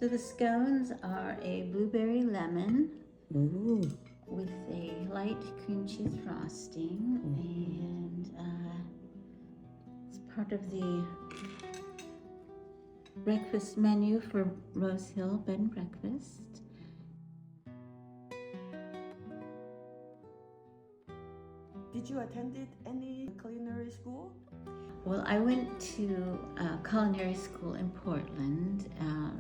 So the scones are a blueberry lemon with a light cream cheese frosting, and it's part of the breakfast menu for Rose Hill Bed and Breakfast. Did you attend any culinary school? Well, I went to culinary school in Portland.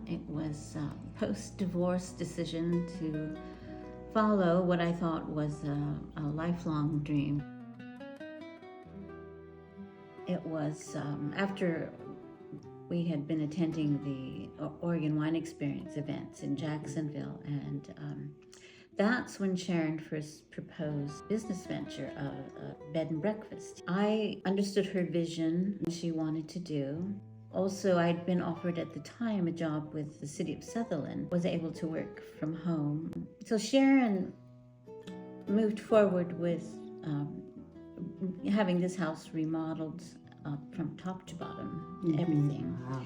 It was a post-divorce decision to follow what I thought was a lifelong dream. It was after we had been attending the Oregon Wine Experience events in Jacksonville, and that's when Sharon first proposed business venture of a bed and breakfast. I understood her vision, what she wanted to do. Also, I'd been offered at the time a job with the city of Sutherland, was able to work from home. So Sharon moved forward with having this house remodeled from top to bottom, everything. Wow.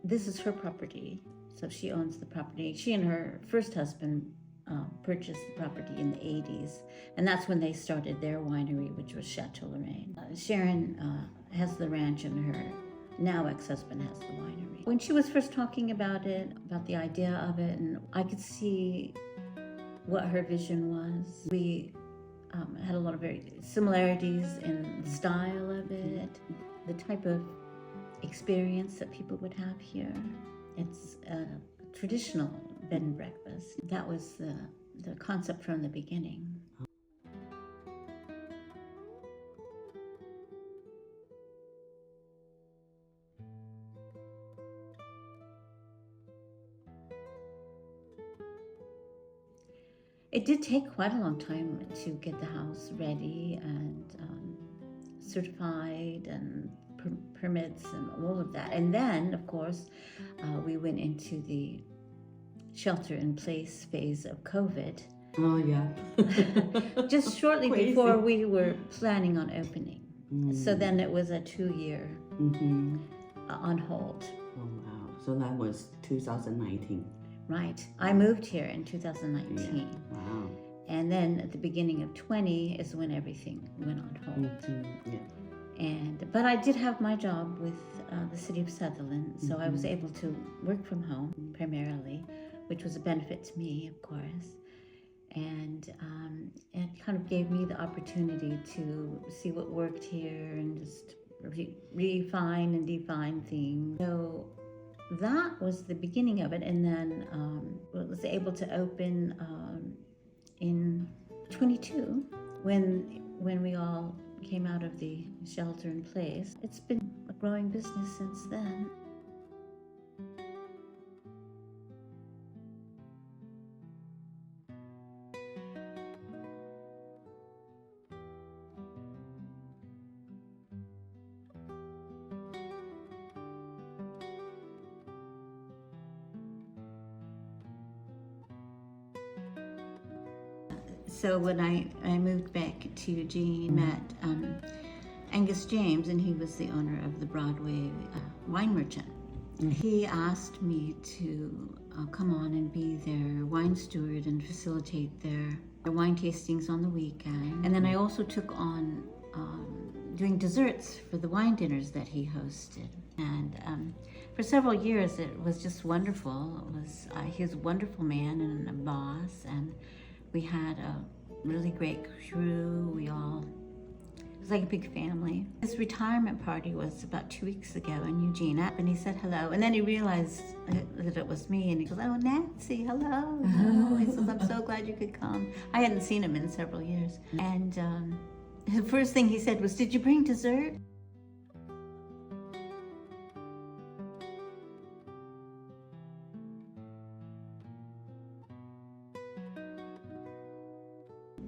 This is her property, so she owns the property. She and her first husband purchased the property in the 80s, and that's when they started their winery, which was Chateau Lorraine. Sharon has the ranch, and her now ex-husband has the winery. When she was first talking about it, about the idea of it, and I could see what her vision was. We had a lot of very similarities in the style of it, the type of experience that people would have here. It's a traditional bed and breakfast. That was the concept from the beginning. It did take quite a long time to get the house ready and certified and permits and all of that. And then, of course, we went into the shelter-in-place phase of COVID. Oh, yeah. Just shortly Crazy. before we were planning on opening. So then it was a 2-year on hold. Oh, wow. So that was 2019. Right. I moved here in 2019. Yeah. Wow. And then at the beginning of 20 is when everything went on hold. Yeah. But I did have my job with the city of Sutherland, so I was able to work from home primarily, which was a benefit to me, of course. And it kind of gave me the opportunity to see what worked here and just refine and define things. So that was the beginning of it, and then was able to open in 22 when we all came out of the shelter in place. It's been a growing business since then. So when I moved back to Eugene, met Angus James, and he was the owner of the Broadway Wine Merchant. He asked me to come on and be their wine steward and facilitate their wine tastings on the weekend. And then I also took on doing desserts for the wine dinners that he hosted. And for several years, it was just wonderful. He was a wonderful man and a boss, and we had a really great crew. It was like a big family. His retirement party was about 2 weeks ago in Eugene, and he said hello. And then he realized that it was me, and he said, "Oh, Nancy, hello." He says, "I'm so glad you could come." I hadn't seen him in several years. And the first thing he said was, "Did you bring dessert?"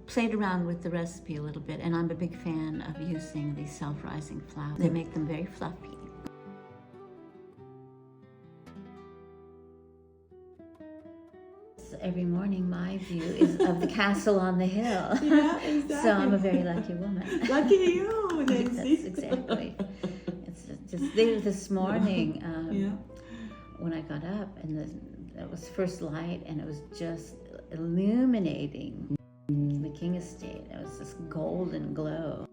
Played around with the recipe a little bit, and I'm a big fan of using these self-rising flours. They make them very fluffy. Every morning my view is of the castle on the hill. Yeah, exactly. So I'm a very lucky woman. Lucky you, Nancy. That's exactly. It's just there this morning. when I got up, and that was first light, and it was just illuminating the King Estate. It was this golden glow.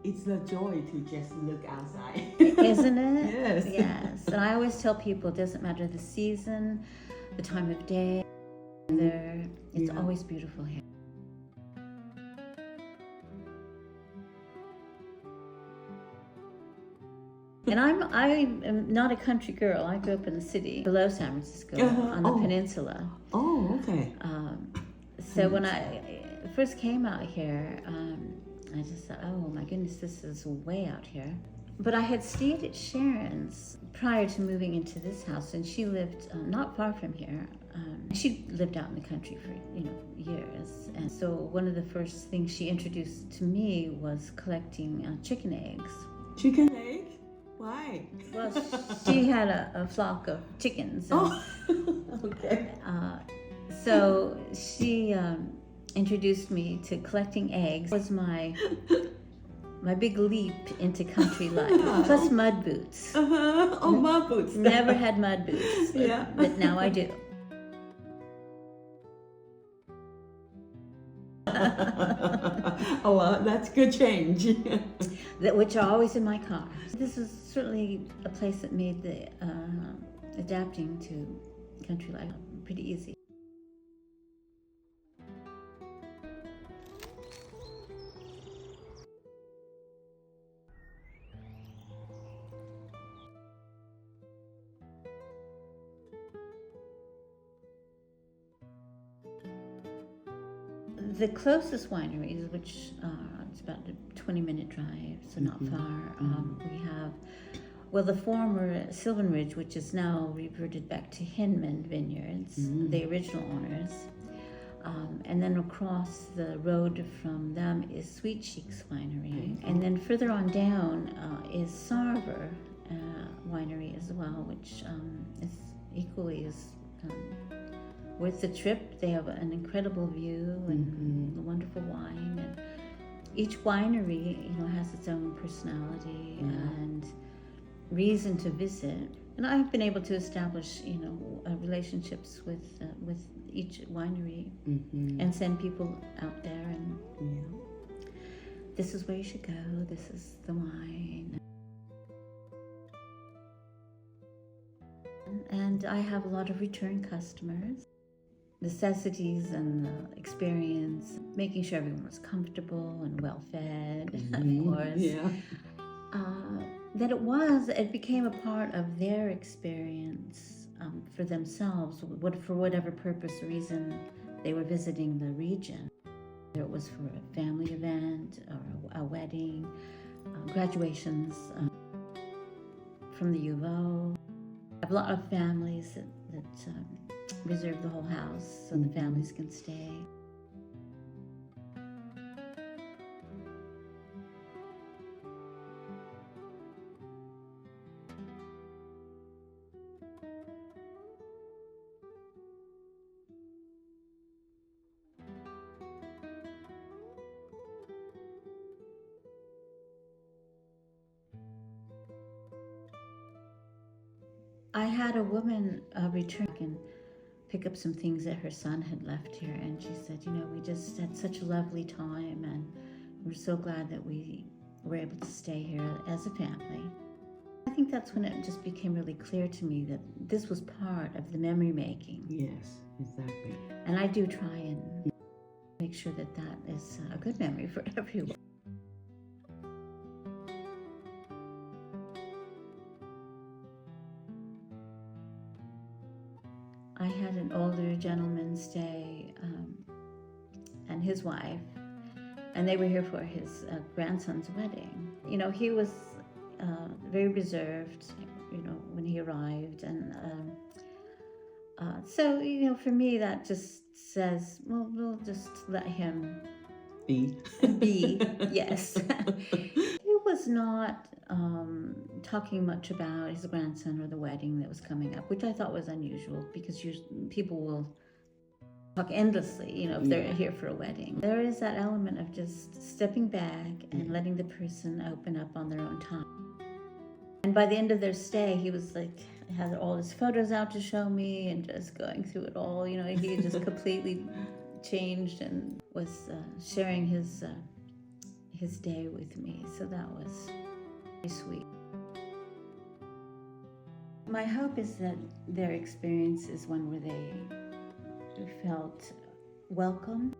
It's a joy to just look outside. Isn't it? Yes. Yes. And I always tell people it doesn't matter the season, the time of day, it's always beautiful here. And I am not a country girl. I grew up in the city below San Francisco on the peninsula. Oh, okay. So when I first came out here, I just thought, oh my goodness, this is way out here. But I had stayed at Sharon's prior to moving into this house, and she lived not far from here. She lived out in the country for years, and so one of the first things she introduced to me was collecting chicken eggs. Chicken eggs? Why? Well, she had a flock of chickens. And, Okay. so she introduced me to collecting eggs. It was my big leap into country life, plus mud boots. Oh, mud boots. Never had mud boots, but now I do. Oh, well, that's good change. Which are always in my car. This is certainly a place that made the adapting to country life pretty easy. The closest wineries, which it's about a 20-minute drive, so not far. We have, the former Silvan Ridge, which is now reverted back to Hinman Vineyards, the original owners. And then across the road from them is Cheeks Winery. And then further on down is Sarver Winery as well, which is equally as worth the trip. They have an incredible view and a wonderful wine. And each winery, has its own personality and reason to visit. And I've been able to establish, relationships with each winery and send people out there and this is where you should go. This is the wine. And I have a lot of return customers. Necessities and the experience, making sure everyone was comfortable and well fed, of course. Yeah. It became a part of their experience for themselves, for whatever purpose or reason they were visiting the region. Whether it was for a family event or a wedding, graduations from the U of O. I have a lot of families that reserve the whole house so the families can stay. I had a woman return and pick up some things that her son had left here, and she said, we just had such a lovely time, and we're so glad that we were able to stay here as a family. I think that's when it just became really clear to me that this was part of the memory making. Yes, exactly. And I do try and make sure that is a good memory for everyone. I had an older gentleman stay and his wife, and they were here for his grandson's wedding. He was very reserved, when he arrived. And so, for me, that just says, well, we'll just let him be. Yes. He was was not talking much about his grandson or the wedding that was coming up, which I thought was unusual because people will talk endlessly, if they're here for a wedding. There is that element of just stepping back and letting the person open up on their own time. And by the end of their stay, he was like, had all his photos out to show me and just going through it all. He just completely changed and was sharing his day with me. So that was very sweet. My hope is that their experience is one where they felt welcome